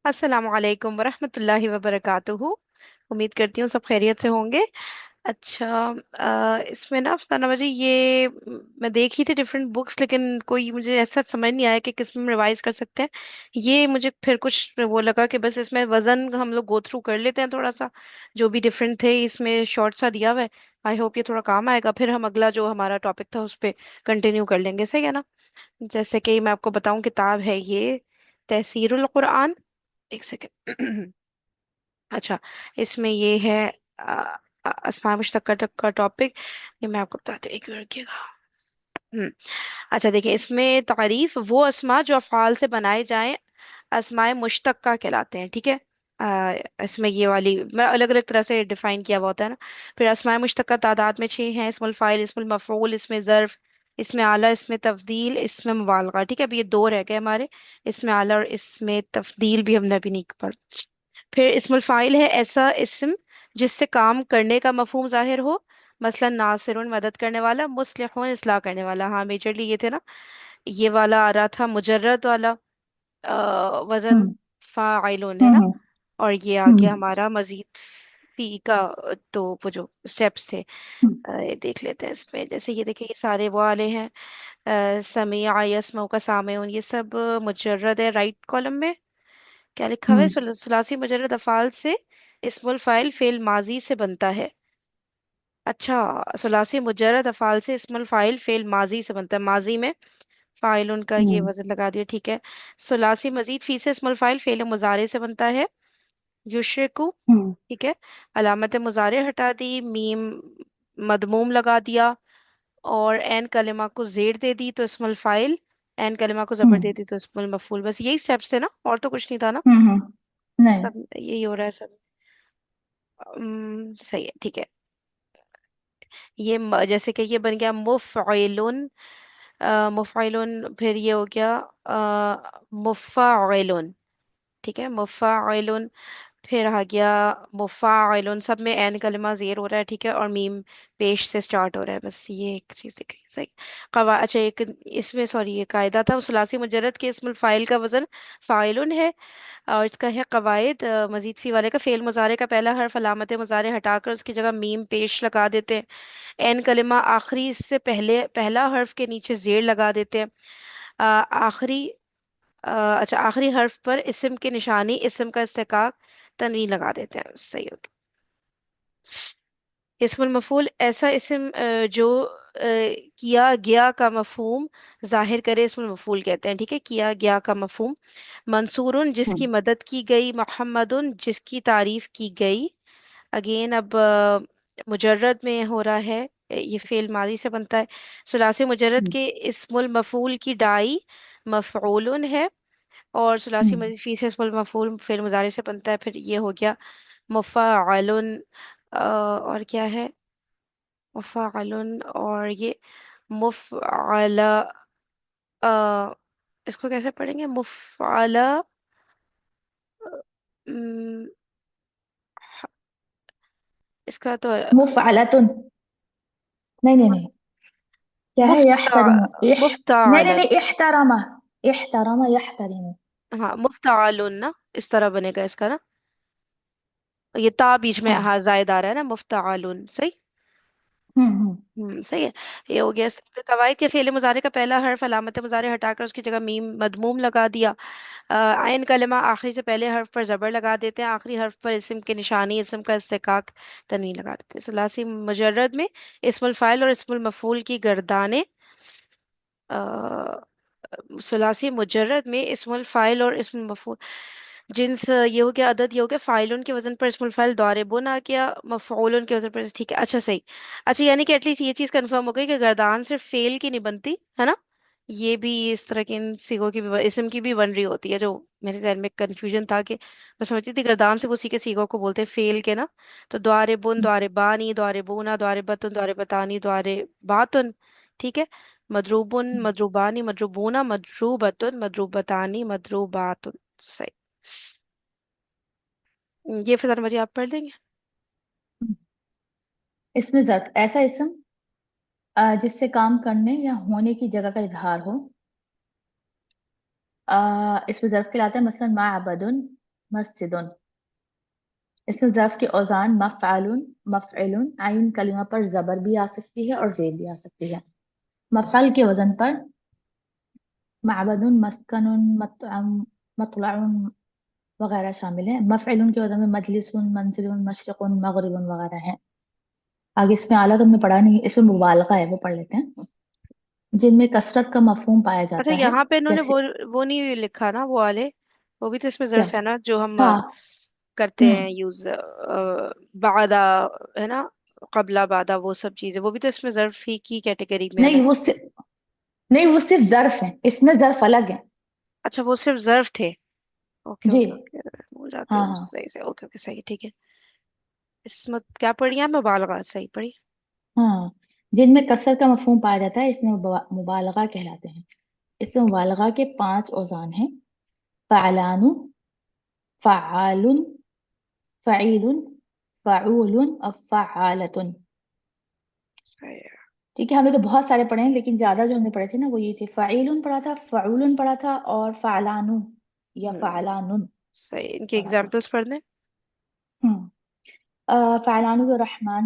अस्सलाम वालेकुम वरहमतुल्लाहि वबरकातुहू। उम्मीद करती हूँ सब खैरियत से होंगे। अच्छा, इसमें ना फसाना वजी मैं देखी थी डिफरेंट बुक्स, लेकिन कोई मुझे ऐसा समझ नहीं आया कि किस में रिवाइज कर सकते हैं। ये मुझे फिर कुछ वो लगा कि बस इसमें वजन हम लोग गो थ्रू कर लेते हैं थोड़ा सा, जो भी डिफरेंट थे इसमें शॉर्ट सा दिया हुआ है। आई होप ये थोड़ा काम आएगा, फिर हम अगला जो हमारा टॉपिक था उस पर कंटिन्यू कर लेंगे, सही है ना। जैसे कि मैं आपको बताऊं, किताब है ये तहसीरुल कुरान। एक सेकेंड। अच्छा, इसमें ये है अस्मा मुश्तक्का का टॉपिक। ये मैं आपको बताती हूँ, एक मिनट रखिएगा। हम्म। अच्छा देखिए, इसमें तारीफ वो अस्मा जो अफ़आल से बनाए जाएं अस्माए मुश्तक्का कहलाते हैं, ठीक है। इसमें ये वाली मैं अलग अलग तरह से डिफाइन किया हुआ होता है ना। फिर अस्माए मुश्तक्का तादाद में 6 हैं: इस्मुल फाइल, इस्मुल मफऊल, इसमें ज़र्फ, इसमें आला, इसमें तफदील, इसमें मुबालगा। ठीक है, अभी ये दो रह गए हमारे, इसमें आला और इसमें तफदील भी हमने अभी नहीं पढ़ा। फिर इस्मुल फाइल है ऐसा इस्म जिससे काम करने का मफहूम जाहिर हो, मसलन नासिरुन मदद करने वाला, मुस्लिहुन इस्लाह करने वाला। हाँ, मेजरली ये थे ना। ये वाला आ रहा था मुजर्रद वाला वजन, हम्म फाइलुन है ना। हम्म और ये आ गया हम्म हमारा मजीद फी का। तो वो जो स्टेप्स थे, हम्म ये देख लेते हैं इसमें। जैसे ये देखिए, ये सारे वो वाले हैं। समीआ, यसमऊ का सामेउन, ये सब मुजर्रद है राइट कॉलम में। क्या लिखा हुआ है? हम्म सुलासी मुजर्रद अफ़ाल से इस्मुल फाइल फेल माजी से बनता है। अच्छा, सुलासी मुजर्रद अफ़ाल से इस्मुल फाइल फेल माजी से बनता है, माजी में फाइल उनका ये हम्म वजन लगा दिया, ठीक है। सुलासी मजीद फी से इस्मुल फाइल फेल मुजारे से बनता है, युशरिकु, हम्म ठीक है। अलामत मुजारे हटा दी, मीम मदमूम लगा दिया, और एन कलिमा को जेर दे दी तो इस्मुल फाइल, एन कलिमा को जबर हम्म दे दी तो इस्मुल मफूल। बस यही स्टेप्स थे ना, और तो कुछ नहीं था ना। नहीं। सब यही हो रहा है सब। सही है, ठीक है। ये जैसे कि ये बन गया मुफ़इलुन, मुफ़इलुन, फिर ये हो गया मुफ़ाइलुन, ठीक है, मुफ़ाइलुन। फिर आ गया मुफ़ाइलुन, सब में एन कलमा जेर हो रहा है, ठीक है, और मीम पेश से स्टार्ट हो रहा है। बस ये एक चीज दिख रही है, सही। कवा अच्छा, एक इसमें सॉरी, ये कायदा था सुलासी मुजर्रद के इस्मुल फाइल का वजन फाइलुन है। और इसका है कवायद, मजीद फी वाले का फेल मुजारे का पहला हर्फ अलामत मुजारे हटाकर उसकी जगह मीम पेश लगा देते हैं। एन कलिमा आखिरी से पहले पहला हर्फ के नीचे जेर लगा देते हैं। आखिरी अच्छा, आखिरी हर्फ पर इस्म की निशानी, इस्म का इस्तेकाक, तनवीन लगा देते हैं, सही हो गया। इस्मुल मफूल ऐसा इस्म जो किया गया का मफहूम जाहिर करे, इस्मुल मफूल कहते हैं, ठीक है। किया गया का मफहूम। मंसूरुन जिसकी हम्म मदद की गई, मोहम्मदुन जिसकी तारीफ की गई। अगेन अब मुजर्रद में हो रहा है, ये फेल माजी से बनता है। सुलासी मुजर्रद हम्म के इस्मुल मफूल की डाई मफऊलुन है, और सुलासी हम्म मजीद फी से इस्मुल मफूल फेल मुजारे से बनता है। फिर ये हो गया मुफ़अलुन, और क्या है, मुफ़अलुन, और ये मुफ़अला, अ, इसको कैसे पढ़ेंगे? मुफ़अला, अम, इसका तो मुफ़अलतुन। नहीं नहीं नहीं। क्या है? मुफ्ता यहतरिमु नहीं नहीं मुफ्तालन। नहीं, इहतरम। इहतरम यहतरिमु। हाँ, मुफ्तालुन ना, इस तरह बनेगा इसका ना। ये ता बीच में हाँ। हाँ जायद आ रहा है ना, मुफ्तालुन, सही। हम्म। सही है। ये हो गया। फिर कवायद के फेले मुजारे का पहला हर्फ अलामत मुजारे हटाकर उसकी जगह मीम मदमूम लगा दिया। आयन कलमा आखिरी से पहले हर्फ पर जबर लगा देते हैं, आखिरी हर्फ पर इस्म की निशानी, इस्म का इस्तेकाक, तनवीन लगा देते हैं। सलासी मुजर्रद में इस्मुल फाइल और इस्मुल मफूल की गर्दानें, सुलासी मुजर्रद में इस्मुल फाइल और इस्मुल मफूल जिन्स, ये हो गया अदद, ये हो गया फाइलुन के वजन पर इस्मुल फाइल दारिबुन आ गया, मफऊलुन के वजन पर, ठीक है, अच्छा सही। अच्छा, यानी कि एटलीस्ट ये चीज कंफर्म हो गई कि गर्दान सिर्फ फेल की नहीं बनती है ना। ये भी इस तरह की इन सिगों की भी, इस्म की भी बन रही होती है, जो मेरे जहन में कंफ्यूजन था कि मैं समझती थी गर्दान से उसी के सिगों को बोलते हैं फेल के ना। तो द्वारिबुन, द्वारिबानी, द्वारिबूना, द्वारिबतुन, द्वारिबतानी, द्वारिबातुन, ठीक है। मदरूबुन, मदरूबानी, मदरूबूना, मदरूबतुन, मदरूबतानी, मदरूबातुन, सही। ये फिर मुझे आप पढ़ देंगे। इसमें ज़र्फ ऐसा इस्म जिससे काम करने या होने की जगह का इजहार हो। इसमें ज़र्फ कहलाता है, मसलन माअबदुन, मस्जिदुन। इसमें ज़र्फ के औजान मफ़अलुन, मफ़इलुन, आइन कलिमा पर जबर भी आ सकती है और जेर भी आ सकती है। मफ़अल के वजन पर मअबदुन, मस्कनुन, मतअम, मतलउन वगैरह शामिल है। मफ़इलुन के वजन में मजलिसुन, मंजिलुन, मशरिकुन, मगरिबुन वगैरह है। आगे इसमें आला तुमने पढ़ा नहीं, इसमें मुबालगा है, वो पढ़ लेते हैं। जिनमें कसरत का मफहूम पाया अच्छा, जाता है, यहाँ पे इन्होंने जैसे वो नहीं लिखा ना वो वाले, वो भी तो इसमें क्या। ज़र्फ है ना जो हम हाँ। करते हैं हम्म। यूज, बादा है ना, कबला बादा, वो सब चीजें वो भी तो इसमें ज़र्फ ही की कैटेगरी में नहीं आना। वो सिर्फ नहीं वो सिर्फ जर्फ है, इसमें जर्फ अलग है। अच्छा, वो सिर्फ ज़र्फ थे। ओके जी। ओके ओके, भूल जाती हाँ हूँ हाँ। सही से। ओके ओके, सही, ठीक है। इसमें क्या पढ़ी है, मुबालगा सही पढ़ी। हाँ, जिनमें कसरत का मफहूम पाया जाता है इसमें मुबालगा कहलाते हैं। इसमें मुबालगा के 5 औजान हैं। फ़अलानु, फ़अालुन, फ़ईलुन, फ़अूलुन और फ़अालतुन। सही है। ठीक है, हमें तो बहुत सारे पढ़े हैं, लेकिन ज्यादा जो हमने पढ़े थे ना वो ये थे। फ़ईलुन पढ़ा था, फ़अूलुन पढ़ा था और फ़अलानु या हम्म, फ़अलानुन सही, इनके पढ़ा था। एग्जाम्पल्स पढ़ने। हम्म। फ़अलानु तो रहमान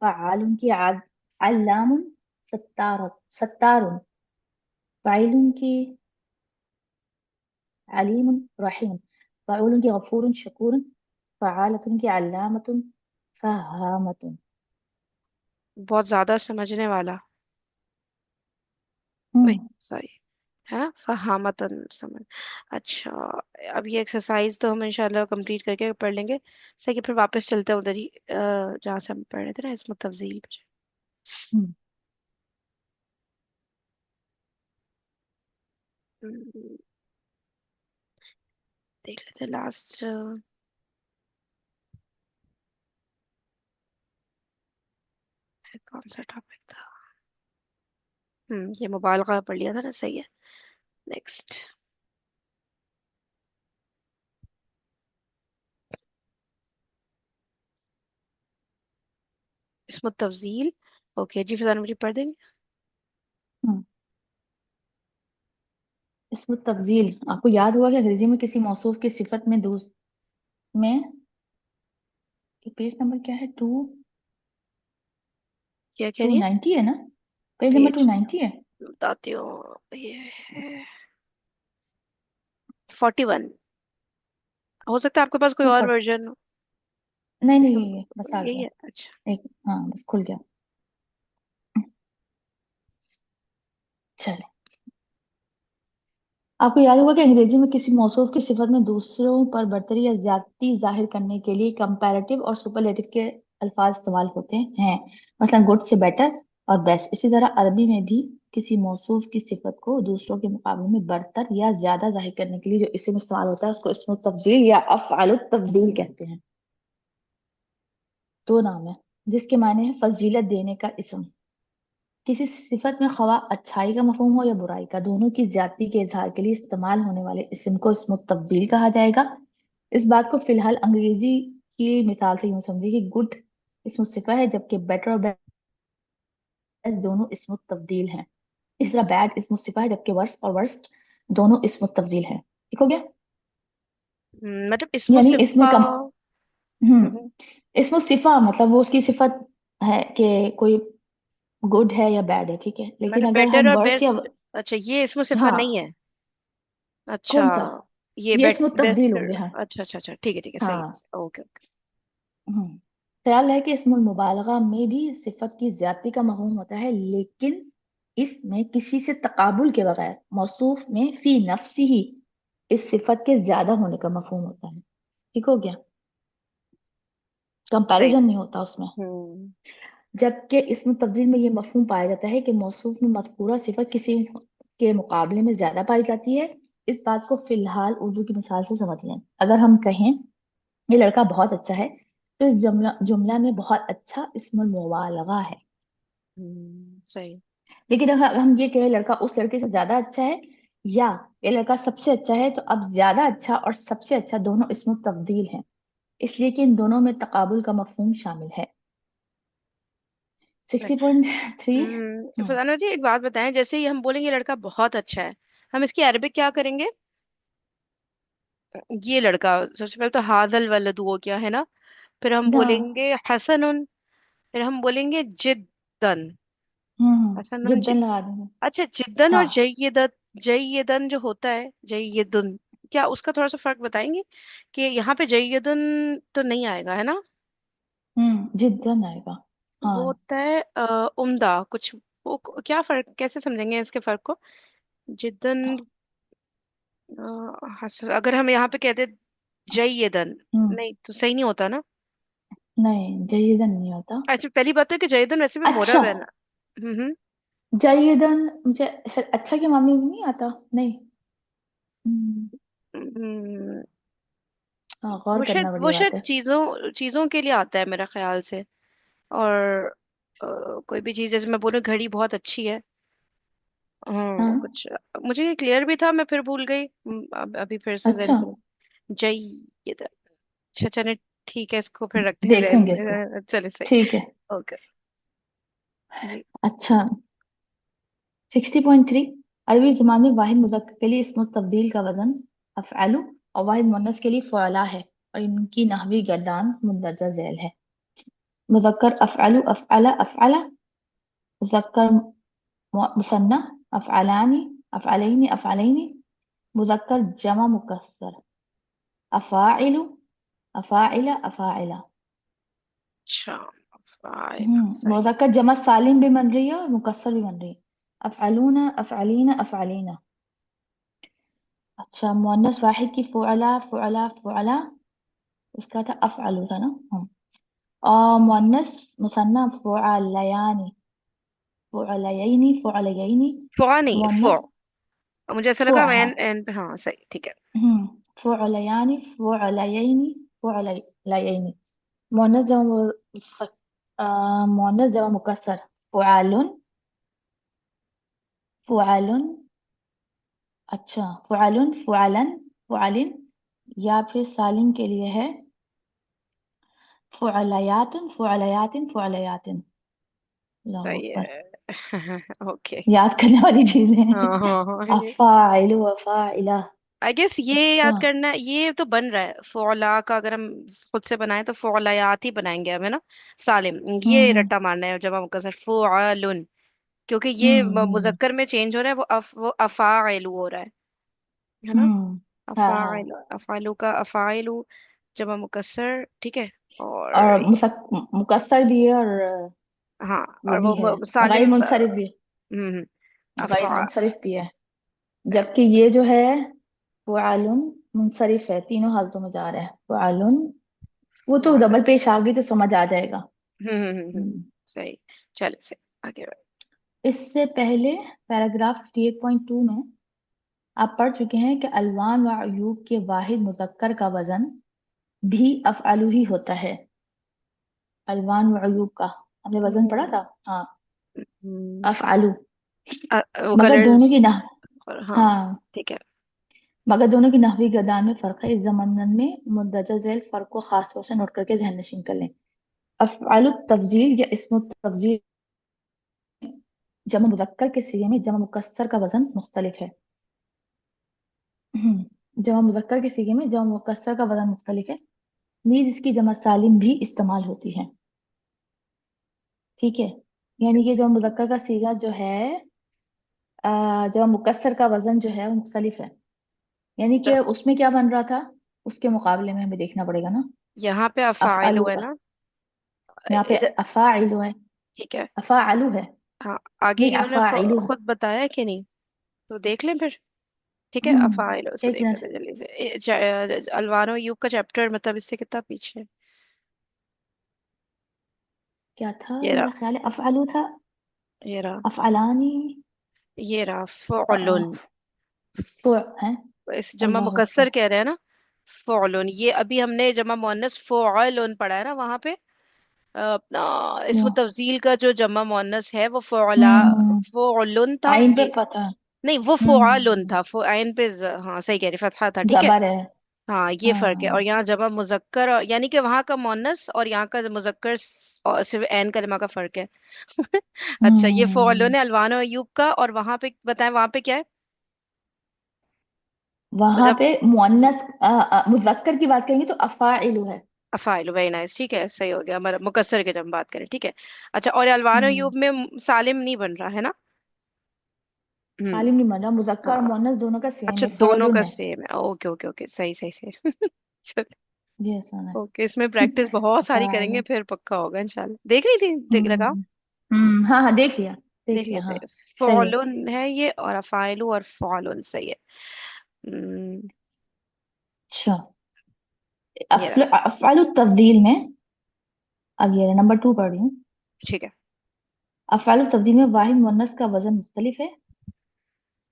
फ़अालुन की अल्लामुन, सत्तारुन, फ़ईलुन की अलीमुन रहीम, फ़अूलुन की गफूरुन शकूरुन, फ़अालतुन की अल्लामतुन फ़हामतुन। बहुत ज्यादा समझने वाला। वही, हम्म। सॉरी, है ना, फहामतन समझ। अच्छा, अब ये एक्सरसाइज तो हम इंशाल्लाह कंप्लीट करके पढ़ लेंगे। सही है, फिर वापस चलते हैं उधर ही जहाँ से हम पढ़ रहे थे ना, इसमें तफजील पे। हम्म। हम्म, देख लेते हैं लास्ट कौन सा टॉपिक था। ये मुबालगा पढ़ लिया था ना, सही है। नेक्स्ट, इसमें तफजील। ओके जी, फिर मुझे पढ़ देंगे। हम्म। इसमें तब्दील, आपको याद होगा कि अंग्रेजी में किसी मौसूफ की सिफत में दूस में, ये पेज नंबर क्या है, टू क्या कह टू रही है। नाइन्टी है ना? पेज नंबर पेज 290 है। बताती हूँ, ये है 41। हो सकता है आपके पास कोई टू और फोर्टी वर्जन हो। नहीं नहीं, इसमें ये बस आ यही गया। है, अच्छा। एक, हाँ बस खुल गया। चले, आपको याद होगा कि अंग्रेजी में किसी मौसूफ की सिफत में दूसरों पर बर्तरी या ज्यादती जाहिर करने के लिए कंपैरेटिव और सुपरलेटिव के अल्फाज इस्तेमाल होते हैं। मतलब गुड से बेटर और बेस्ट। इसी तरह अरबी में भी किसी मौसूफ की सिफत को दूसरों के मुकाबले में बरतर या ज्यादा जाहिर करने के लिए जो इसम इस्तेमाल होता है उसको इसम तब्दील या अफ़अल तब्दील कहते हैं। दो नाम है जिसके माने है फजीलत देने का इसम। किसी सिफत में खवा अच्छाई का मफहूम हो या बुराई का, दोनों की ज्यादती के इजहार के लिए इस्तेमाल होने वाले इसम को इसम तब्दील कहा जाएगा। इस बात को फिलहाल अंग्रेजी की मिसाल से यूं समझिए कि गुड इसम सिफा है, जबकि बेटर और बेस्ट दोनों इसम तब्दील हैं। इस तरह बैड इसम सिफा है, जबकि वर्स और वर्स्ट दोनों इसम तब्दील हैं। ठीक हो गया? मतलब इसमें यानी इसमें सिफा। कम। हम्म, इसमें सिफा मतलब वो उसकी सिफत है कि कोई गुड है या बैड है, ठीक है, लेकिन मतलब अगर बेटर हम और वर्ड्स या, बेस्ट। अच्छा, ये इसमें सिफा नहीं हाँ, है। अच्छा, कौन सा, ये ये बेट इसमें बेस्ट। तब्दील होंगे हाँ। अच्छा अच्छा अच्छा, ठीक है ठीक है, सही हाँ। है, ओके ओके। ख्याल है कि इसमें मुबालगा में भी सिफत की ज्यादती का मफहूम होता है, लेकिन इसमें किसी से तकाबुल के बगैर मौसूफ में फी नफ्सी ही इस सिफत के ज्यादा होने का मफहूम होता है। ठीक हो गया? सही। कंपैरिजन नहीं होता उसमें। हम्म। जबकि इसमें तब्दील में ये मफहूम पाया जाता है कि मौसूफ में मज़कूरा सिफत किसी के मुकाबले में ज्यादा पाई जाती है। इस बात को फिलहाल उर्दू की मिसाल से समझ लें। अगर हम कहें ये लड़का बहुत अच्छा है, तो इस जुमला जुमला में बहुत अच्छा इस्मुल मुबालगा है। सही। लेकिन अगर हम ये कहें लड़का उस लड़के से ज्यादा अच्छा है, या ये लड़का सबसे अच्छा है, तो अब ज्यादा अच्छा और सबसे अच्छा दोनों इसमें तब्दील हैं, इसलिए कि इन दोनों में तकाबुल का मफहूम शामिल है। सही। 60.3। हम्म। फरजाना जी, एक बात बताएं, जैसे ही हम बोलेंगे लड़का बहुत अच्छा है, हम इसकी अरबिक क्या करेंगे। ये लड़का, सबसे पहले तो हादल वलद हो गया है ना। फिर हम हाँ। बोलेंगे हसनुन। फिर हम बोलेंगे जिद्दन। हसनुन जिद्दन लगा देंगे। अच्छा, जिद्दन और हाँ। जय्यदन। जय्यदन जो होता है, जय्यदुन, क्या उसका थोड़ा सा फर्क बताएंगे? कि यहाँ पे जय्यदुन तो नहीं आएगा है ना? जिद्दन आएगा। वो हाँ। होता है उम्दा कुछ। वो क्या फर्क, कैसे समझेंगे इसके फर्क को? जिद्दन। अगर हम यहाँ पे कहते जय्यदन, हम्म नहीं तो सही नहीं होता ना। नहीं, जयदन नहीं होता। अच्छा, पहली बात तो है कि जय्यदन वैसे भी अच्छा। मुरब है ना। हम्म। जयदन मुझे अच्छा के मामले में नहीं आता, नहीं। हम्म, हम्म, हाँ, गौर करना वो बड़ी बात शायद है। चीजों चीजों के लिए आता है मेरा ख्याल से। और कोई भी चीज, जैसे मैं बोलूँ घड़ी बहुत अच्छी है। हाँ। कुछ मुझे ये क्लियर भी था, मैं फिर भूल गई। अभी फिर से जहन अच्छा, से। जय, ये तो। अच्छा चले, ठीक है, इसको फिर रखते हैं जहन देखेंगे इसको। में। चले सही। ठीक है। ओके जी। अच्छा। 60.3। अरबी जुबान में वाहिद मुज़क्कर के लिए इस्म तब्दील का वजन अफ़अलु और वाहिद मुअन्नस के लिए फ़ुअला है, और इनकी नहवी गर्दान मुंदरजा झैल है। मुज़क्कर अफ़अलु अफ़अला अफ़अला। मुज़क्कर मुसन्ना अफ़अलानी अफ़अलैनि अफ़अलैनि। मुज़क्कर जमा मुकस्सर अफ़ाइलु अफ़ाइला अफ़ाइला। अच्छा, फाइल सही। मुज़क्कर जमा सालिम भी बन रही है और मुकस्सर भी बन रही है। अफ़अलूना अफ़अलीना अफ़अलीना। अच्छा, मुअन्नस वाहिद की फ़ुअला फ़ुअला फ़ुअला। उसका था अफ़अलु था ना। और मुअन्नस मुसन्ना फ़ुअलयानी फ़ुअलयैनी फ़ुअलयैनी। फो नहीं, फो। मुअन्नस मुझे ऐसा लगा फ़ुअ, हाँ। वैन एंड, हाँ सही, ठीक है। फ़ुअलयानी फ़ुअलयैनी फ़ुअलयैनी। मुअन्नस जमा मुअन्नस जमा मुकस्सर फ़ुआलुन फ़ुआलुन। अच्छा, फ़ुआलुन फ़ुआलन फ़ुआलिन। या फिर सालिम के लिए है फ़ुअलयातुन फ़ुअलयातिन फ़ुअलयातिन। अल्लाहु सही अकबर। है। ओके। याद करने वाली चीजें हाँ हैं। हाँ हाँ, ये अफ़ाइलु अफ़ाइला। आई गेस ये अच्छा। याद करना, ये तो बन रहा है फौला का, अगर हम खुद से बनाए तो फौलायात ही बनाएंगे अब, है ना? सालिम। ये हम्म रट्टा मारना है जमा मुकस्सर फुआलुन। क्योंकि ये हम्म हम्म मुजक्कर में चेंज हो रहा है, वो अफाइलु हो रहा है ना? हम्म। हाँ हाँ। अफाइलु, अफाइलु का अफाइलु जमा मुकस्सर, ठीक है। और और मुकस्सर भी है, और हाँ, वो और भी है, वो गैर सालिम मुनसरिफ भी है। हम्म। गैर अफा मुनसरिफ भी है। जबकि ये जो है फ़ुआलुन मुनसरिफ है, तीनों हालतों में जा रहा है फ़ुआलुन। वो तो फुआला। डबल पेश आ गई तो समझ आ जाएगा। हम्म। हम्म। सही। चले से आगे बढ़। इससे पहले पैराग्राफ 58.2 में आप पढ़ चुके हैं कि अलवान व अयूब के वाहिद मुज़क्कर का वजन भी अफ़अलु ही होता है। अलवान व अयूब का हमने वजन पढ़ा हम्म था। हाँ, हम्म, अफ़अलु। वो मगर दोनों की कलर्स। नह और हाँ, हाँ, ठीक है। मगर दोनों की नहवी गर्दान में फ़र्क है। इस ज़मानन में मुंदरजा झैल फ़र्क को खास तौर से नोट करके ज़हन नशीन कर लें। अफ़अलु तफ़ज़ील या इस्मु तफ़ज़ील जमा मुज़क्कर के सिगे में जमा मुकस्सर का वजन मुख्तलिफ है। जमा मुज़क्कर के सिगे में जमा मुकस्सर का वजन मुख्तलिफ है। नीज इसकी जमा सालिम भी इस्तेमाल होती है। ठीक है। यानी कि जैसे जो कि मुज़क्कर का सीगा जो है, जो मुकस्सर का वजन जो है वो मुख्तलिफ है। यानी कि उसमें क्या बन रहा था, उसके मुकाबले में हमें देखना पड़ेगा ना। यहाँ पे अफाइल अफ़अलु, हुआ है ना? यहाँ पे इधर, अफ़ाइलु है। ठीक है। अफ़अलु है। हाँ, आगे नहीं, इन्होंने अफ़ाइलु है। खुद बताया है कि नहीं? तो देख लें फिर। ठीक है, अफाइल, उसको एक देख मिनट। लेते हैं जल्दी से। अलवानो यूब का चैप्टर मतलब इससे कितना पीछे है? क्या था, ये रहा, मेरा ख्याल है अफ़अलु था। ये रहा, अफ़अलानी। ये रहा अ, फुअलुन। फु है। इस जमा अल्लाह मुकस्सर अकबर। कह रहे हैं ना, फुअलुन। ये अभी हमने जमा मुअन्नस फुअलुन पढ़ा है ना वहां पे। अपना इसमें क्या? तफजील का जो जमा मुअन्नस है वो फुअला, हम्म फुअलुन था आइन पे ये। फतह। नहीं, वो फुआलुन हम्म था, आयन पे हाँ सही कह रही, फतहा था, ठीक है। जबर है। हाँ, ये फर्क है। और हाँ। यहाँ जमा मुजक्कर, यानी कि वहां का मोनस और यहाँ का मुजक्कर और सिर्फ एन कलिमा का फर्क है। अच्छा, ये फौलो हम्म ने अलवान और अयूब का, और वहां पे बताएं, वहां पे क्या है? वहां मतलब पे मुअन्नस मुजक्कर की बात करेंगे तो अफाइलु है। अफाइल, वेरी नाइस, ठीक है, सही हो गया। मतलब मुकस्सर के जब हम बात करें, ठीक है। अच्छा, और अलवान और हम्म। यूब में सालिम नहीं बन रहा है ना? हम्म। सालिम नहीं बन रहा, मुजक्कर और हाँ। मुअन्नस दोनों का सेम अच्छा, है, दोनों फुअलुन का है। सेम है, ओके ओके ओके, सही सही सही। चल। ये आसान है। ओके, इसमें प्रैक्टिस बहुत सारी करेंगे, अफाइल। फिर पक्का होगा इंशाल्लाह। देख रही थी, देख लगा। हम्म। हाँ हाँ, देख लिया। देख देखिए लिया, सही हाँ। है। सही है। फॉलोन है ये, और अफाइलू और फॉलोन, सही है। हम्म। अच्छा। ये रहा। अफआलु तफदील में, अब ये नंबर 2 पढ़ रही हूँ। ठीक है। अफआलु तफदील में वाहिद मुअन्नस का वजन मुख्तलिफ है,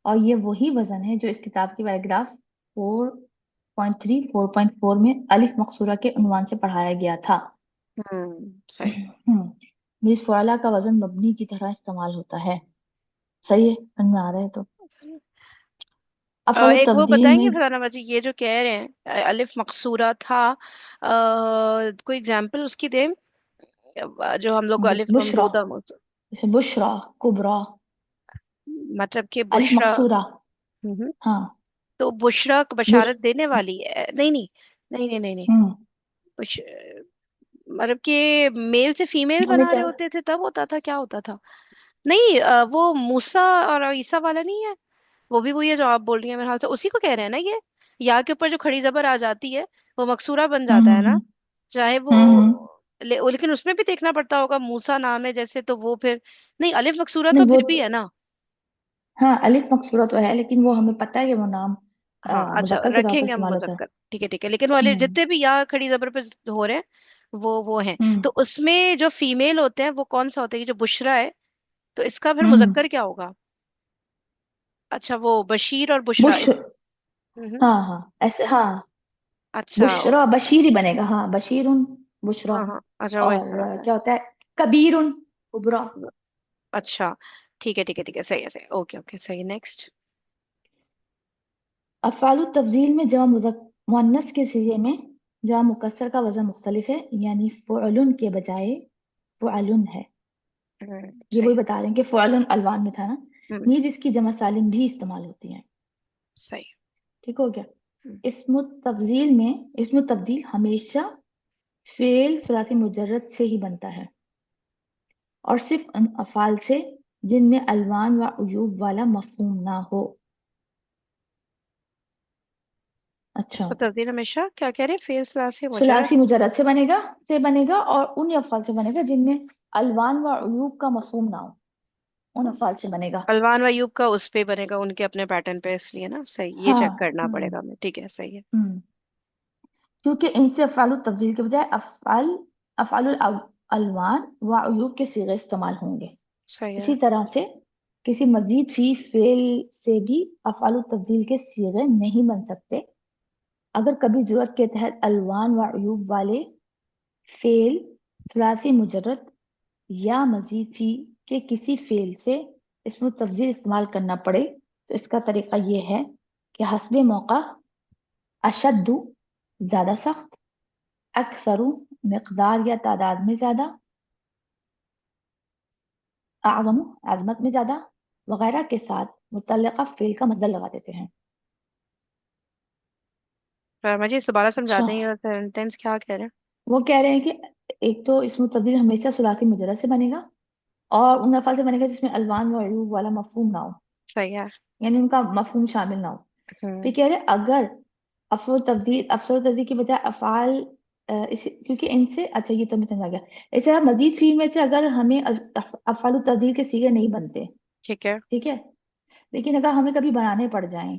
और ये वही वजन है जो इस किताब के पैराग्राफ 4.3 4.4 में अलिफ मकसूरा के उन्वान से पढ़ाया गया था। सही। मिस फ़ुआला का वजन मबनी की तरह इस्तेमाल होता है। सही है, समझ में आ रहा है तो। सही। अफअल एक वो तब्दील बताएंगे में फलाना बाजी, ये जो कह रहे हैं अलिफ मकसूरा था, कोई एग्जांपल उसकी दे। जो हम लोग को अलिफ हम बुशरा, दो दम, जैसे बुशरा, कुबरा, मतलब कि अलिफ बुशरा। मकसूरा। हम्म। हाँ। तो बुशरा बुश बशारत देने वाली है, नहीं नहीं, नहीं नहीं नहीं नहीं। हम्म। बुश मतलब कि मेल से फीमेल हमें बना क्या? रहे होते थे तब होता था, क्या होता था? नहीं, वो मूसा और ईसा वाला नहीं है? वो भी वही है जो आप बोल रही हैं, मेरे हाल से उसी को कह रहे हैं ना ये। या के ऊपर जो खड़ी जबर आ जाती है, वो मकसूरा बन जाता है ना, हम्म। चाहे हम्म। वो लेकिन उसमें भी देखना पड़ता होगा, मूसा नाम है जैसे, तो वो फिर नहीं, अलिफ मकसूरा तो नहीं वो, फिर भी है ना। हाँ अलिफ मकसूरा तो है, लेकिन वो हमें पता है कि वो नाम हाँ, अच्छा, मुजक्कर के तौर पर रखेंगे हम इस्तेमाल होता है। मुजक्कर, ठीक है ठीक है, लेकिन वो वाले हम्म। जितने भी या खड़ी जबर पे हो रहे हैं, वो हैं। हम्म। तो उसमें जो फीमेल होते हैं वो कौन सा होता है, ये जो बुशरा है, तो इसका फिर हम्म। मुजक्कर क्या होगा? अच्छा, वो बशीर और बुशरा बुश, हम्म। हाँ हाँ ऐसे, हाँ। अच्छा। बुशरा बशीर ही बनेगा, हाँ, बशीरुन, बुशरा। हाँ हाँ, अच्छा, वो इस और तरह होता है। क्या होता है, कबीरुन, कुबरा। अच्छा, ठीक है ठीक है ठीक है, सही है सही, ओके ओके, सही, नेक्स्ट। अफ़ालु तफ़ज़ील में मुअन्नस के सिगे में जमा मुकस्सर का वजन मुख्तलिफ है, यानी फ़ुअलुन के बजाय फ़ुअलुन है। ये सही वही है। बता रहे हैं कि फ़ुअलुन अलवान में था ना। हम्म। नीज इसकी जमा सालिम भी इस्तेमाल होती है। सही। ठीक हो गया। हम्म। इसमें तब्दील हमेशा फेल सुलासी मुजर्रद से ही बनता है, और सिर्फ उन अफ़ाल से जिनमें अलवान व उयूब वाला मफ़हूम ना हो। अच्छा। इसको तब्दील हमेशा क्या कह रहे हैं, फेल से मुजरद। सुलासी मुजर्रद से बनेगा और उन अफ़ाल से बनेगा जिनमें अलवान व उयूब का मफ़हूम ना हो, उन अफ़ाल से बनेगा। अलवान व अयूब का उस पे बनेगा, उनके अपने पैटर्न पे, इसलिए ना, सही, ये चेक हाँ। करना पड़ेगा हमें, ठीक है, सही है। हम्म। क्योंकि इनसे अफ़ाल तब्दील के बजाय अफ़ाल अलवान व उयूब के सिगे इस्तेमाल होंगे। सही इसी है। तरह से किसी मजीद फी फेल से भी अफ़ाल तब्दील के सिगे नहीं बन सकते, अगर कभी जरूरत के तहत अलवान व उयूब वाले फेल थुलासी मुजर्रद या मजीद फी के किसी फेल से इसमें तफजील इस्तेमाल करना पड़े, तो इसका तरीका यह है कि हस्बे मौका, अशद्दु ज्यादा सख्त, अक्सरू मकदार या तादाद में ज्यादा, आज़मु आजमत में ज्यादा वगैरह के साथ मुतल्लिका फेल का मसदर लगा देते हैं। मुझे इस दोबारा समझा अच्छा। दें, ये सेंटेंस क्या कह रहे हैं? वो कह रहे हैं कि एक तो इसमें तब्दील हमेशा सुलासी मुजर्रद से बनेगा, और उन अल्फाज से बनेगा जिसमें अलवान व अयूब वाला मफहूम ना हो, सही है। यानी उनका मफहूम शामिल ना हो। हम्म। फिर कह रहे हैं अगर अफसर तब्दील की बजाय अफाल इस, क्योंकि इनसे, अच्छा ये तो मैं समझ आ गया। ऐसे मजीद फी में से अगर हमें अफाल तब्दील के सीगे नहीं बनते, ठीक है। ठीक है, लेकिन अगर हमें कभी बनाने पड़ जाएं,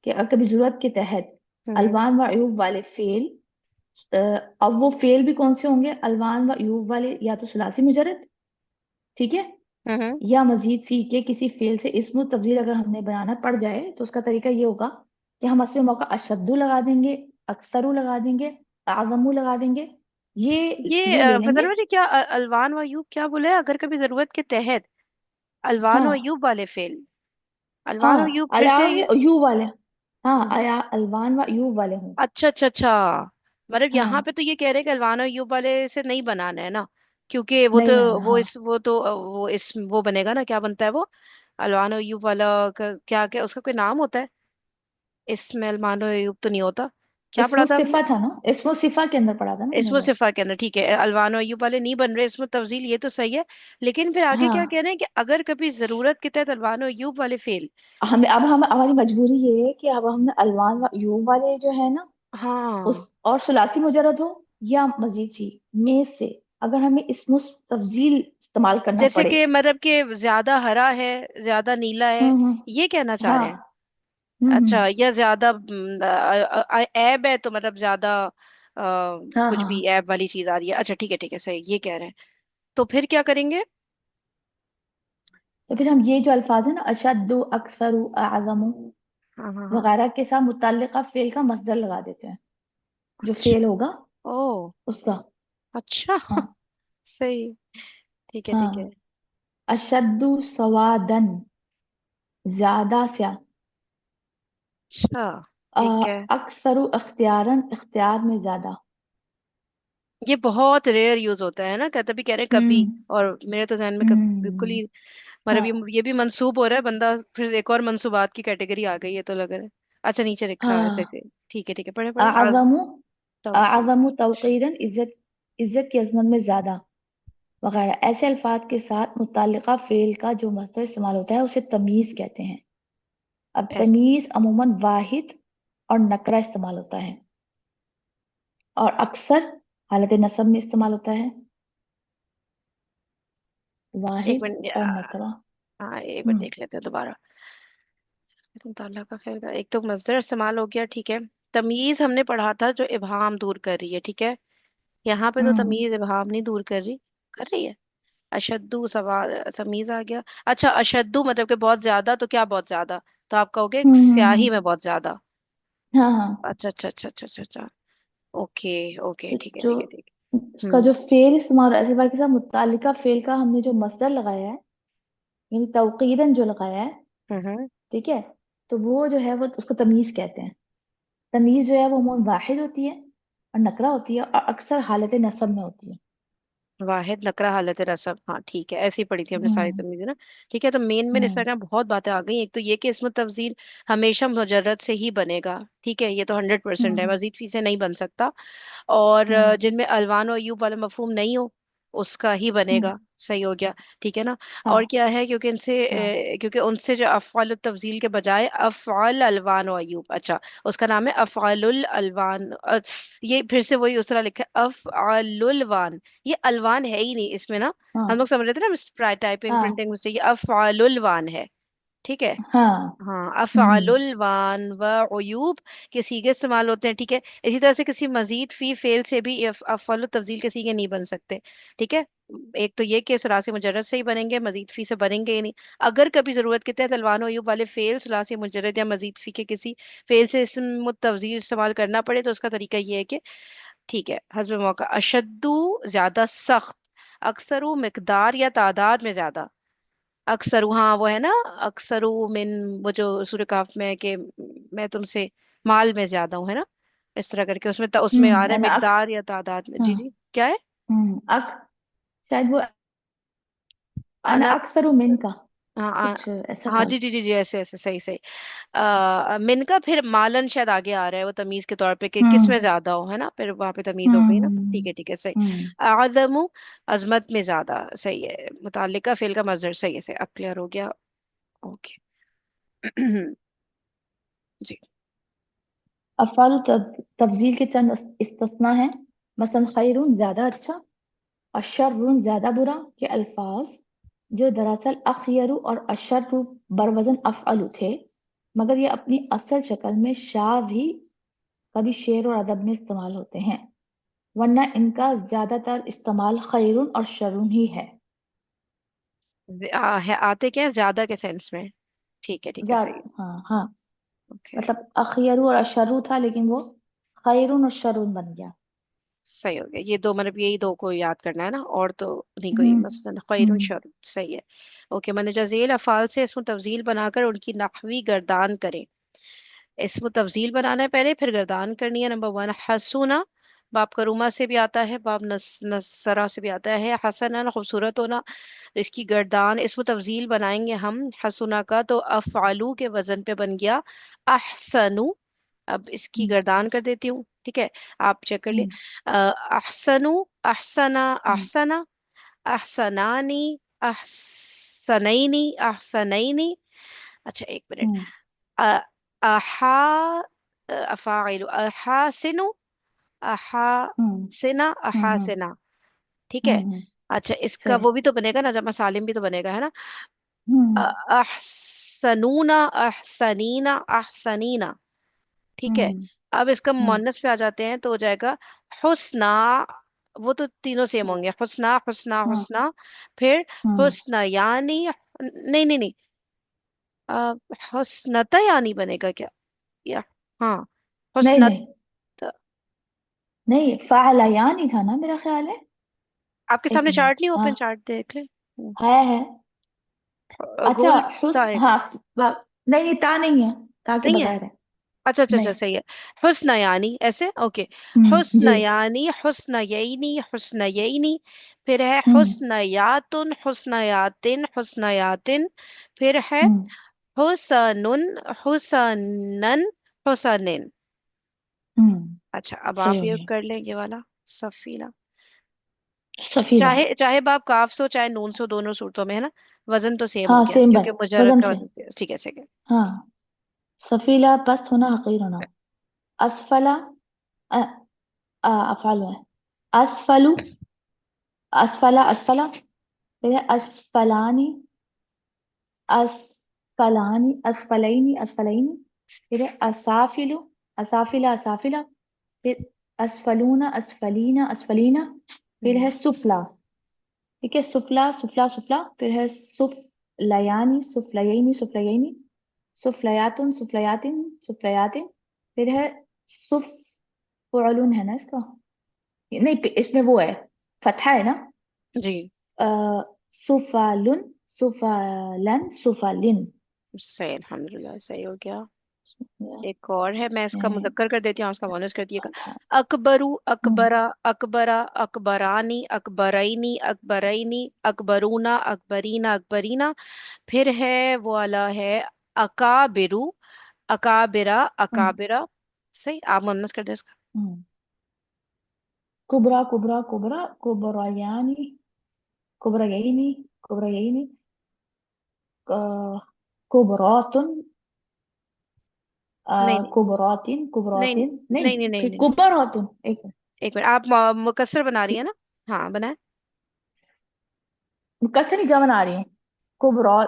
कि अगर कभी जरूरत के तहत हम्म अलवान व अयूब वाले फेल, अब वो फेल भी कौन से होंगे, अलवान व अयूब वाले, या तो सुलासी मुजरद, ठीक है, हम्म। या मजीद फी के किसी फेल से इसमें तब्दील अगर हमने बनाना पड़ जाए, तो उसका तरीका ये होगा कि हम असली मौका अशद्दु लगा देंगे, अक्सरू लगा देंगे, आजमू लगा देंगे। ये ये ये ले फजल लेंगे। मुझे क्या अलवान व अयूब क्या बोले, अगर कभी जरूरत के तहत अलवान व हाँ अयूब वाले फेल, अलवान व हाँ, अयूब फिर से अलावा यू वाले, हाँ हम्म। अलवान व यू वाले हों। अच्छा अच्छा अच्छा, मतलब यहाँ हाँ, पे तो ये कह रहे हैं कि अलवान और यूब वाले से नहीं बनाना है ना, क्योंकि वो नहीं तो बनाना, हाँ। वो इस वो बनेगा ना, क्या बनता है वो अलवान और यूब वाला का, क्या क्या उसका कोई नाम होता है? इसमें अलमानो अय्यूब तो नहीं होता। क्या पढ़ा इस्मो था हमने? सिफा था ना, इस्मो सिफा के अंदर पढ़ा था ना हमने इसमें वो। सिफा के अंदर, ठीक है, अलवानो अय्यूब वाले नहीं बन रहे इसमें तफजील, ये तो सही है। लेकिन फिर आगे क्या कह हाँ, रहे हैं कि अगर कभी जरूरत के तहत अलवानो अय्यूब वाले फेल। हमें अब हम हमारी मजबूरी ये है कि अब हमने अलवान व यूब वाले जो है ना, हाँ, उस और सुलासी मुजरद हो या मजीद ही में से, अगर हमें इसमें तफजील इस्तेमाल करना जैसे पड़े। कि मतलब कि ज्यादा हरा है, ज्यादा नीला है, ये कहना चाह हाँ। रहे हैं? हम्म। अच्छा, या ज्यादा ऐब है तो मतलब ज्यादा हाँ कुछ भी हाँ। ऐब वाली चीज आ रही है। अच्छा ठीक है ठीक है, सही ये कह रहे हैं। तो फिर क्या करेंगे? तो फिर हम ये जो अल्फाज है ना, अशद्दु, अक्सरु, आज़मु हाँ हाँ हाँ। वगैरह के साथ मुतल्लिका फेल का मस्दर लगा देते हैं, जो अच्छा। फेल होगा ओ। उसका। अच्छा। हाँ सही। ठीक है ठीक है। हाँ। अशद्दु सवादन, ज्यादा स्या। अच्छा ठीक है। अक्सरु इख्तियारन, इख्तियार में ज्यादा। ये बहुत रेयर यूज होता है ना, कहते भी कह रहे हैं कभी। हम्म और मेरे तो जहन में कभी बिल्कुल हम्म। ही, मतलब हाँ ये भी मंसूब हो रहा है बंदा, फिर एक और मंसूबात की कैटेगरी आ गई है तो लग रहा है। अच्छा नीचे लिखा है हाँ। देखिए। ठीक है ठीक है, पढ़े पढ़े आज। आज़मु, तौकीर। आज़मु तौक़ीरन, इज्जत, इज्जत की अजमत में ज्यादा वगैरह। ऐसे अल्फाज के साथ मुत्तल्लिका फेल का जो मस्दर इस्तेमाल होता है उसे तमीज कहते हैं। अब एस। तमीज अमूमन वाहिद और नकरा इस्तेमाल होता है, और अक्सर हालत नसब में इस्तेमाल होता है, एक वाहिद मिनट और नकरा। हाँ एक मिनट हम्म देख लेते हैं दोबारा। मुताला का फेल का एक तो मस्दर इस्तेमाल हो गया, ठीक है। तमीज हमने पढ़ा था जो इबहाम दूर कर रही है, ठीक है। यहाँ पे तो हम्म तमीज इबहाम नहीं दूर कर रही, कर रही है। अशद्दू सवाल तमीज आ गया। अच्छा, अशद्दू मतलब कि बहुत ज्यादा, तो क्या बहुत ज्यादा? तो आप कहोगे स्याही में हम्म। बहुत ज्यादा। हाँ हाँ। अच्छा अच्छा अच्छा अच्छा अच्छा अच्छा। ओके ओके, तो ठीक है जो ठीक है ठीक है। उसका जो फेल इस्तेमाल ऐसे बात के साथ मुत्तालिका फेल का हमने जो मस्दर लगाया है, यानी तौकीरन जो लगाया है, हम्म। ठीक है, तो वो जो है वो उसको तमीज कहते हैं। तमीज जो है वो अमूमन वाहिद होती है और नकरा होती है, और अक्सर हालत नसब में होती है। वाहिद नकरा हालत रसब, हाँ ठीक है, ऐसी पढ़ी थी हमने सारी हम्म तमीजें ना। ठीक है, तो मेन इसमें हम्म क्या बहुत बातें आ गई। एक तो ये कि इसमें तफजील हमेशा मुजर्रद से ही बनेगा, ठीक है, ये तो 100% है, हम्म मजीद फी से नहीं बन सकता। और हम्म। जिनमें अलवान और अयूब वाला मफहूम नहीं हो, उसका ही हम्म। बनेगा। सही हो गया। ठीक है ना। और हाँ क्या है, क्योंकि हाँ क्योंकि उनसे जो अफ़आल तफजील के बजाय अफ़आल अलवान और अयूब, अच्छा, उसका नाम है अफ़आलुल अलवान। ये फिर से वही उस तरह लिखा है अफ़आलुल वान। ये अलवान है ही नहीं इसमें ना। हम लोग हाँ समझ रहे थे ना, टाइपिंग हाँ प्रिंटिंग मिस्टेक, ये अफ़आलुल वान है। ठीक है। हाँ। हाँ, हम्म अफ़आलुल वान व उयूब के सीगे इस्तेमाल होते हैं, ठीक है। इसी तरह से किसी मजीद फी फेल से भी अफ़अल तफजील के सीगे नहीं बन सकते, ठीक है। एक तो ये कि सुलासी मुजर्रद से ही बनेंगे, मजीद फी से बनेंगे ही नहीं। अगर कभी जरूरत के तहत अलवान और अयूब वाले फेल सुलासी मुजर्रद या मजीद फी के किसी फेल से इसम तफजील इस्तेमाल करना पड़े, तो उसका तरीका ये है कि, ठीक है, हस्ब मौका, अशद्दू ज्यादा सख्त, अक्सरू मिकदार या तादाद में ज्यादा। अक्सर, हाँ वो है ना, अक्सर मिन, वो जो सूर्य काफ में है कि मैं तुमसे माल में ज्यादा हूँ, है ना, इस तरह करके उसमें उसमें आ रहा है अना अक मिकदार या तादाद में। हाँ। जी जी, क्या है? अक शायद वो अना अना। अक्सर मिन का हाँ कुछ ऐसा हाँ था। जी जी जी जी, ऐसे ऐसे, सही सही। मिन का फिर मालन शायद आगे आ रहा है वो तमीज के तौर पे कि किस में हम्म ज्यादा हो, है ना, फिर वहां पे तमीज हो गई ना। ठीक है सही। हम्म। आदमु अजमत में ज्यादा, सही है, मुतालिका फेल का मजदर, सही है, सही, अब क्लियर हो गया। ओके। जी। अफ़ाल तफजील के चंद इस्तिस्ना हैं, मसलन खैरुन ज्यादा अच्छा और शर्रुन ज्यादा बुरा के अल्फाज, जो दरअसल अखयरु और अशर्रु बरवजन अफ़अलु थे, मगर ये अपनी असल शक्ल में शाज ही कभी शेर और अदब में इस्तेमाल होते हैं, वरना इनका ज्यादातर इस्तेमाल खैरुन और शर्रुन ही है। है, आते क्या है ज्यादा के सेंस में। ठीक है सही है। हाँ हाँ। ओके। मतलब अखयरु और अशर्रु था, लेकिन वो खैरुन और शर्रुन बन गया। सही हो गया, ये दो मतलब यही दो को याद करना है ना, और तो नहीं कोई, हम्म मसलन खैरुन हम्म। शर, सही है। ओके, मैंने जजील अफ़ाल से इसमें तफजील बनाकर उनकी नहवी गर्दान करें। इसमें तफजील बनाना है पहले, फिर गर्दान करनी है। नंबर 1 हसूना, बाप करूमा से भी आता है, बाप नसरा से भी आता है। हसनन खूबसूरत होना, इसकी गर्दान, इसमें तफजील बनाएंगे हम हसुना का, तो अफ़ालू के वजन पे बन गया अहसनु। अब इसकी हम्म गर्दान कर देती हूँ, ठीक है, आप चेक कर लिए। हम्म अहसनु, अहसना, हम्म अहसना, अहसनानी, अहसनैनी, अहसनैनी। अच्छा एक मिनट। हम्म अ- अहा, अफाइल, अहासिनु, हम्म अहासिना, हम्म अहासिना, ठीक है। हम्म, अच्छा इसका सही। वो भी तो बनेगा ना, जमा सालिम भी तो बनेगा, है ना। हम्म अहसनूना, अहसनीना, अहसनीना, ठीक है। हम्म अब इसका हम्म मुअन्नस पे आ जाते हैं तो हो जाएगा हुस्ना। वो तो तीनों सेम होंगे, हुस्ना, हुस्ना, हम्म हुस्ना। फिर हम्म हुस्ना यानी, नहीं नहीं नहीं, हुस्नता यानी बनेगा क्या, या, हाँ, नहीं हुस्नत। नहीं नहीं, फालायान ही था ना मेरा ख्याल है। आपके एक सामने मिनट, चार्ट नहीं, हाँ ओपन चार्ट देख ले। है। अच्छा, गोल हुस ता है। हाँ, नहीं नहीं, ता नहीं है, ता के नहीं है, बगैर है। अच्छा अच्छा अच्छा, नहीं। सही है। हुस्न यानी ऐसे, ओके। हुस्न जी। यानी, हुस्न यैनी, हुस्न यैनी। फिर है हम्म हुस्न यातुन, हुस्न यातिन, हुस्न यातिन। फिर है हम्म हुसनुन, हुसनन, हुसनिन। अच्छा अब सही आप हो ये गया। कर लें ये वाला, सफीला। सफीला। चाहे चाहे बाप काफ सो चाहे नून सो, दोनों सूरतों में है ना, वजन तो सेम हो हाँ गया सेम क्योंकि बन, मुजर्रद वजन का से। वजन ठीक है, सही है। हाँ, सफीला पस्त होना, हकीर होना। असफला, अ, अफाल है। असफलु, असफला, असफला। फिर है असफलानी, असफलानी, असफलैनी, असफलैनी। फिर है असाफिलु, असाफिला, असाफिला। फिर असफलूना, असफलीना, असफलीना। फिर हम्म। है सुफला। ठीक है, सुफला, सुफला, सुफला। फिर है सुफलयानी, सुफलयनी, सुफलयनी। सुफलयातुन, सुफलयातिन, सुफलयातिन। फिर है सुफउलुन, है ना इसका, नहीं इसमें वो है, फतहा है ना। जी, अ, सुफालुन, सुफालन, सुफालिन। सही, अल्हम्दुलिल्लाह सही हो गया। या, एक और है, मैं इसका इसमें मुज़क्कर कर देती हूँ, उसका मोनस कर दिएगा। फतहा। अकबरू, हम्म अकबरा, अकबरा, अकबरानी, अकबरैनी, अकबरैनी, अकबरूना, अकबरीना, अकबरीना। फिर है वो वाला है अकाबिरू, अकाबिरा, हम्म अकाबिरा। सही, आप मोनस कर दे इसका। हम्म कुबरा, कुबरा, कुबरा, कुबरायानी, कुबरायनी, कुबरायनी। कुबरातुन, नहीं नहीं कुबरातिन, नहीं कुबरातिन, नहीं, नहीं नहीं नहीं नहीं। कुबरातुन, एक मिनट। एक मिनट, आप मुकस्सर बना रही है ना। हाँ बनाए। कैसे नहीं जमन आ रही है। कुबरा,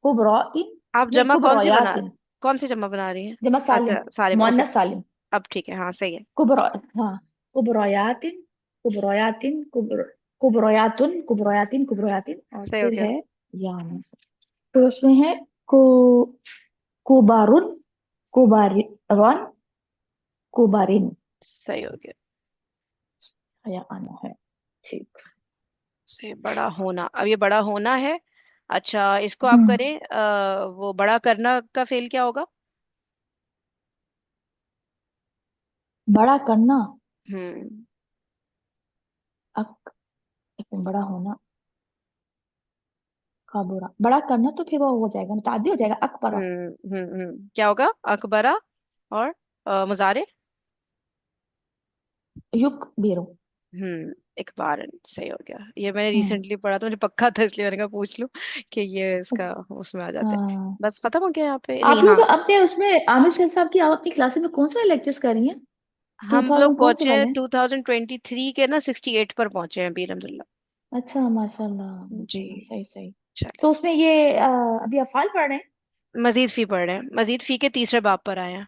कुबरातिन। आप नहीं, जमा कौन सी बना, कुबरायातिन। कौन सी जमा बना रही है। जमा सालिम, अच्छा सालिम, ओके। मुअन्नस सालिम। अब ठीक है, हाँ सही है। कुबरा, हाँ, कुबरायातिन, कुबरायातिन, कुबरायातुन, कुबरायातिन, कुबरायातिन। और सही हो फिर गया, है यान। तो उसमें है कु कुबारुन, कुबारन, कुबारिन। सही हो गया। या आना है। ठीक। से बड़ा होना, अब ये बड़ा होना है। अच्छा इसको आप हम्म करें, वो बड़ा करना का फेल क्या होगा। बड़ा करना। हम्म अक, एक मिनट, बड़ा होना का बुरा, बड़ा करना तो फिर वो हो जाएगा, मुताद्दी हो जाएगा, अकबरा। क्या होगा, अकबरा और मुजारे। युक बिरो। इकबारन, सही हो गया। ये मैंने हम्म रिसेंटली पढ़ा था, मुझे पक्का था, इसलिए मैंने कहा पूछ लूं कि ये इसका उसमें आ जाते हैं। हाँ, बस खत्म हो गया यहाँ पे, आप नहीं लोग हाँ। अपने उसमें आमिर शेर साहब की अपनी क्लासेस में कौन सा लेक्चर्स कर रही हैं? टू हम लोग थाउजेंड कौन से पहुंचे वाले हैं? 2023 के ना 68 पर पहुंचे हैं अभी, अलहमदुल्ला। अच्छा, माशाल्लाह जी, माशाल्लाह, सही सही। चले। तो उसमें ये अभी अफ़ाल पढ़ रहे हैं? मजीद फी पढ़ रहे हैं, मजीद फी के तीसरे बाब पर आए हैं।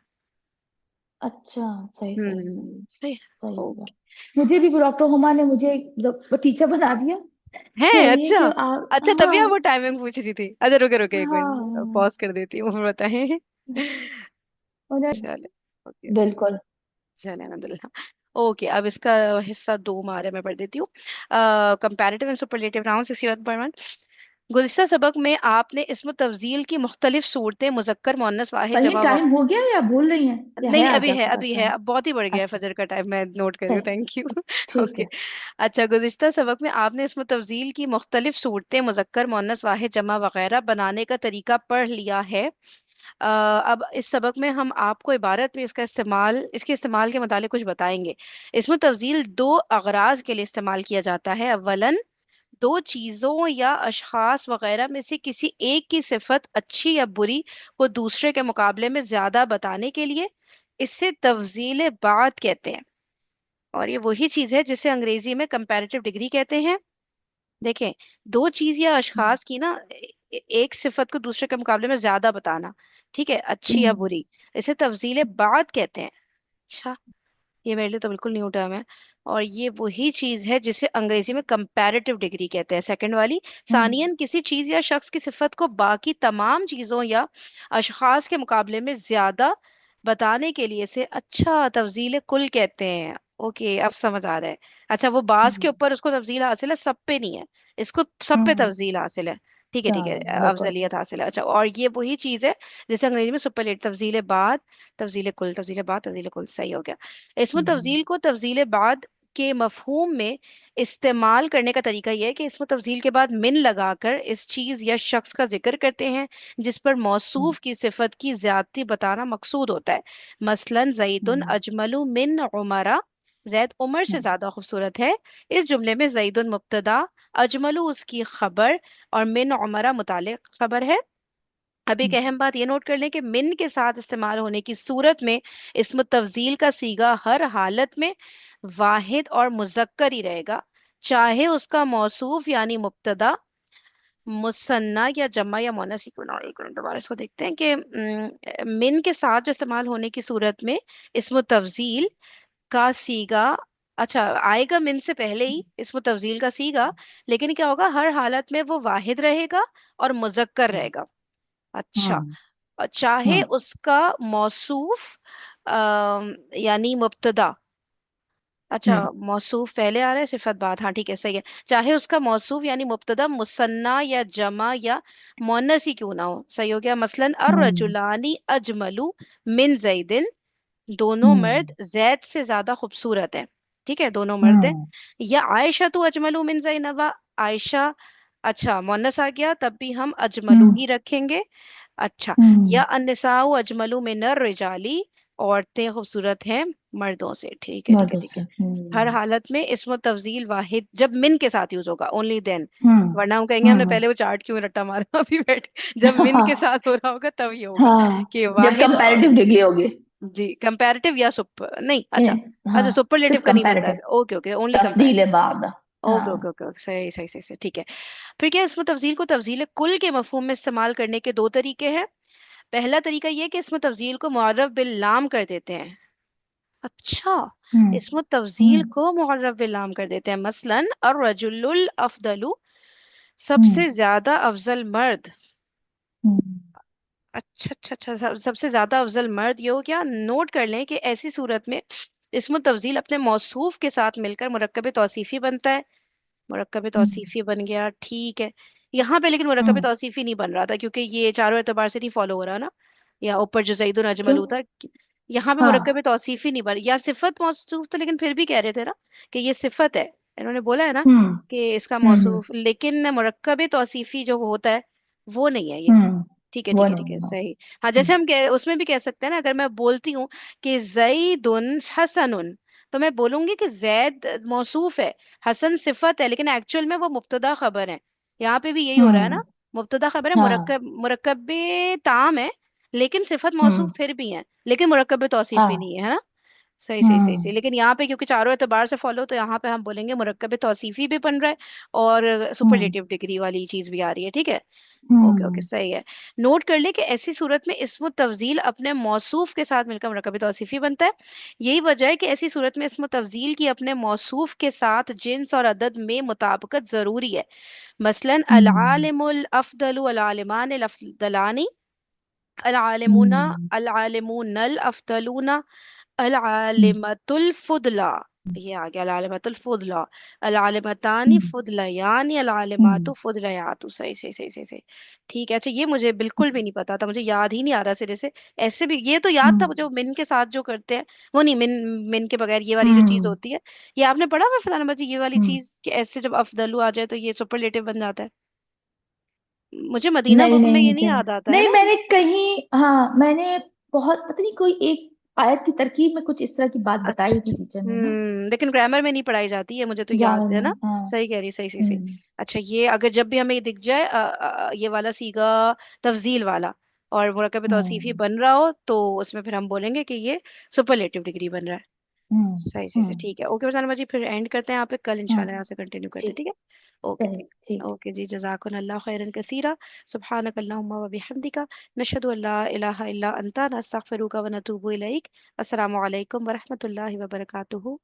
अच्छा, सही सही सही। सही। सही हो गया। ओके। मुझे भी डॉक्टर हुमा ने मुझे जब टीचर बना दिया। है, कह रही है अच्छा। कि आप, अच्छा तभी आप वो हाँ टाइमिंग पूछ रही थी, अच्छा रुके रुके एक मिनट हाँ, पॉज कर देती हूँ, फिर बताएं। उन्हें, चले, ओके। बिल्कुल। चले, अलहमदुलिल्लाह। ओके अब इसका हिस्सा दो मारे में पढ़ देती हूँ। Comparative and superlative noun 61.1। गुज़िश्ता सबक में आपने इसम तफजील की मुख्तलिफ सूरतें मुज़क्कर मुअन्नस वाहिद फही जमा टाइम हो गया या भूल रही हैं? या है नहीं, अभी आगे है, आपके पास अभी है, टाइम? अब बहुत ही बढ़ गया है अच्छा, फजर का टाइम, मैं नोट कर रही हूँ, चल, थैंक यू। ठीक ओके। है। अच्छा, गुज़िश्ता सबक में आपने इसमें तफजील की मुख्तलिफ सूरतें मुज़क्कर मुअन्नस वाहिद जमा वगैरह बनाने का तरीका पढ़ लिया है। अब इस सबक में हम आपको इबारत में इसके इस्तेमाल के मुतालिक कुछ बताएंगे। इसमें तफजील दो अगराज के लिए इस्तेमाल किया जाता है। अव्वलन, दो चीजों या अशखास वगैरह में से किसी एक की सिफत अच्छी या बुरी को दूसरे के मुकाबले में ज्यादा बताने के लिए, इससे तफजील बात कहते हैं। और ये वही चीज है जिसे अंग्रेजी में कंपैरेटिव डिग्री कहते हैं। देखें, दो चीज या हम्म, अशखास की ना एक सिफत को दूसरे के मुकाबले में ज्यादा बताना, ठीक है, अच्छी या हम्म, बुरी, इसे तफजील बात कहते हैं। अच्छा, ये मेरे लिए तो बिल्कुल न्यू टर्म है। और ये वही चीज है जिसे अंग्रेजी में कंपैरेटिव डिग्री कहते हैं, सेकंड वाली। हम्म, सानियन, किसी चीज या शख्स की सिफत को बाकी तमाम चीजों या अशखास के मुकाबले में ज्यादा बताने के लिए इसे अच्छा तफजील कुल कहते हैं। ओके, अब समझ आ रहा है। अच्छा, वो बास के हम्म, ऊपर उसको तफजील हासिल है, सब पे नहीं है, इसको सब पे हम्म, तफजील हासिल है। ठीक है, ठीक है, हाँ, बिल्कुल। अफजलियत हासिल है। अच्छा, और ये वही चीज है जिसे अंग्रेजी में सुपरलेट, तफजील बाद, तफजील कुल, तफजील बाद, तफजील कुल, सही हो गया। इसमें हम्म, तफजील को तफजील बाद के मफहूम में इस्तेमाल करने का तरीका यह है कि इसमें तफजील के बाद मिन लगाकर इस चीज या शख्स का जिक्र करते हैं जिस पर हम्म, मौसूफ की सिफत की ज्यादती बताना मकसूद होता है। मसलन जैदुन हम्म, अजमलु मिन उमरा, जैद उमर से हम्म, ज्यादा खूबसूरत है। इस जुमले में जैदुन मुब्तदा, अजमलु उसकी खबर, और मिन उमरा मुतालिक खबर है। अब एक हम्म, अहम बात ये नोट कर लें कि मिन के साथ इस्तेमाल होने की सूरत में इस्म तफजील का सीगा हर हालत में वाहिद और मुजक्कर ही रहेगा, चाहे उसका मौसूफ यानी मुब्तदा मुसन्ना या जमा या मोनस ही क्यों ना हो। एक मिनट, दोबारा इसको देखते हैं कि मिन के साथ जो इस्तेमाल होने की सूरत में इस्म तफजील का सीगा, अच्छा, आएगा मिन से पहले ही इस्म तफजील का सीगा, लेकिन क्या होगा, हर हालत में वो वाहिद रहेगा और मुजक्कर रहेगा। अच्छा, हम्म, और चाहे हम्म, उसका मौसूफ यानी मुब्तदा, अच्छा, हम्म, मौसूफ पहले आ रहा है, सिफत बाद, हाँ ठीक है, सही है। चाहे उसका मौसूफ यानी मुब्तदा मुसन्ना या जमा या मुअन्नस ही क्यों ना हो, सही हो गया। मसलन अर हम्म, रजुलानी अजमलु मिन जैदिन, दोनों मर्द हम्म, जैद से ज्यादा खूबसूरत हैं। ठीक है, दोनों मर्द हैं। हम्म, या आयशा तो अजमलु मिन जैनबा, आयशा, अच्छा मुअन्नस आ गया, तब भी हम अजमलु हम्म, ही रखेंगे। अच्छा, हम्म, या अन्निसाउ अजमलु मिनर रिजाली, औरतें खूबसूरत हैं मर्दों से। ठीक है, ठीक है, मदद ठीक से, है। हर हालत में इसमें तफजील वाहिद जब मिन के साथ यूज होगा, ओनली देन। हम्म, वरना हम कहेंगे हमने हम्म, पहले वो चार्ट क्यों रट्टा मारा अभी बैठ, जब मिन के हाँ, साथ हो रहा होगा तब ये होगा हाँ, कि जब वाहिद और, कंपैरेटिव डिग्री होगी। जी, कंपैरेटिव या सुपर नहीं, ए, अच्छा, हाँ, अच्छा, सुपरलेटिव सिर्फ का नहीं मिल रहा कंपैरेटिव, है, ओके ओके, ओनली तफदील कंपैरेटिव। बाद। ओके ओके हाँ। ओके ओके, सही सही सही सही, ठीक है। फिर क्या, इसमें तफजील को तफजील कुल के मफहूम में इस्तेमाल करने के दो तरीके हैं। पहला तरीका ये कि इसमें तफजील को मुअर्रफ बिल लाम कर देते हैं। अच्छा, हम्म, इसमें तफजील हम्म, को मुअर्रफ बिल लाम कर देते हैं। मसलन और रजुलुल अफदलु, हम्म, सबसे ज्यादा अफजल मर्द। हम्म, अच्छा अच्छा अच्छा, सबसे ज्यादा अफजल मर्द, ये हो गया। नोट कर लें कि ऐसी सूरत में इसमें तफजील अपने मौसूफ के साथ मिलकर मुरक्कब तौसीफी बनता है। मुरक्कब हम्म, तौसीफी बन गया, ठीक है। यहाँ पे लेकिन मुरक्कब हम्म, तौसीफी नहीं बन रहा था क्योंकि ये चारों एतबार से नहीं फॉलो हो रहा ना। या ऊपर जो जैदुन क्यों? अजमल था, यहाँ पे मुरक्कब हाँ। तौसीफी नहीं बन, या सिफत मौसूफ तो, लेकिन फिर भी कह रहे थे ना कि ये सिफत है। इन्होंने बोला है ना हम्म, कि इसका हम्म, मौसूफ, लेकिन मुरक्कब तौसीफी जो होता है वो नहीं है ये। हम्म, ठीक है, वो ठीक है, ठीक नहीं है, है। सही। हाँ, जैसे हम उसमें भी कह सकते हैं ना, अगर मैं बोलती हूँ कि जैदुन हसनुन, तो मैं बोलूंगी कि जैद मौसूफ है, हसन सिफत है, लेकिन एक्चुअल में वो मुब्तदा खबर है। यहाँ पे भी यही हो रहा है हम्म, ना, मुब्तदा खबर है, हाँ, मुरक्कब ताम है, लेकिन सिफत मौसूफ हम्म, फिर भी है, लेकिन मुरक्कब तौसीफी हाँ, नहीं है, है ना। सही सही सही सही, हम्म, लेकिन यहाँ पे क्योंकि चारों एतबार से फॉलो, तो यहाँ पे हम बोलेंगे मुरक्कब तौसीफी भी बन रहा है और हम्म, सुपरलेटिव डिग्री वाली चीज भी आ रही है। ठीक है, ओके ओके, हम्म, सही है। नोट कर ले कि ऐसी सूरत में इस्म तफजील अपने मौसूफ के साथ मिलकर मुरकब तौसीफी बनता है। यही वजह है कि ऐसी सूरत में इस्म तफजील की अपने मौसूफ के साथ जिन्स और अदद में मुताबिकत जरूरी है। मसलन अल हम्म, आलिमुल अफदलु अल आलिमान अल अफदलानी, अल आलिमुना हम्म, अल आलिमुनल अफदलूना, अल हम्म, आलिमतुल फुदला। ये आ गया अलालिमतुल फुदला, अलालिमतानी हम्म फुदलयानी हम्म अलालिमातु फुदलयातु। सही सही सही सही सही। ठीक है। अच्छा, ये मुझे बिल्कुल भी नहीं पता था, मुझे याद ही नहीं आ रहा सिरे से। ऐसे भी ये तो याद था मुझे, वो मिन के साथ जो करते हैं वो नहीं, मिन मिन के बगैर ये वाली जो चीज हम्म होती है। ये आपने पढ़ा हुआ है फलाना बाजी, ये वाली हम्म। चीज कि ऐसे जब अफदलु आ जाए तो ये सुपरलेटिव बन जाता है। मुझे मदीना नहीं बुक में नहीं, ये नहीं मुझे याद आता है नहीं, ना। मैंने कहीं, हाँ मैंने बहुत, पता नहीं कोई एक आयत की तरकीब में कुछ इस तरह की बात अच्छा बताई थी अच्छा। टीचर ने ना। लेकिन ग्रामर में नहीं पढ़ाई जाती है, मुझे तो याद ग्रामर है में, ना। हाँ। सही कह रही, सही सही सही। हम्म अच्छा, ये अगर जब भी हमें ये दिख जाए ये वाला सीगा तफजील वाला और मुरक्कब तौसीफी हम्म बन रहा हो, तो उसमें फिर हम बोलेंगे कि ये सुपरलेटिव डिग्री बन रहा है। हम्म सही सही से। हम्म ठीक है, ओके फरजाना जी, फिर एंड करते हैं यहाँ पे, कल इंशाल्लाह यहाँ हम्म। से कंटिन्यू करते हैं, ठीक, ठीक है। ओके चलिए ठीक। ठीक। ओके जी, जज़ाकुन अल्लाह खैरन कसीरा। सुब्हानक अल्लाहुम्मा व बिहम्दिका, नशहदु अल्ला इलाहा इल्ला अंता, नस्तगफिरुका व नतूबु इलैक। अस्सलामु अलैकुम व रहमतुल्लाहि व बरकातुहू।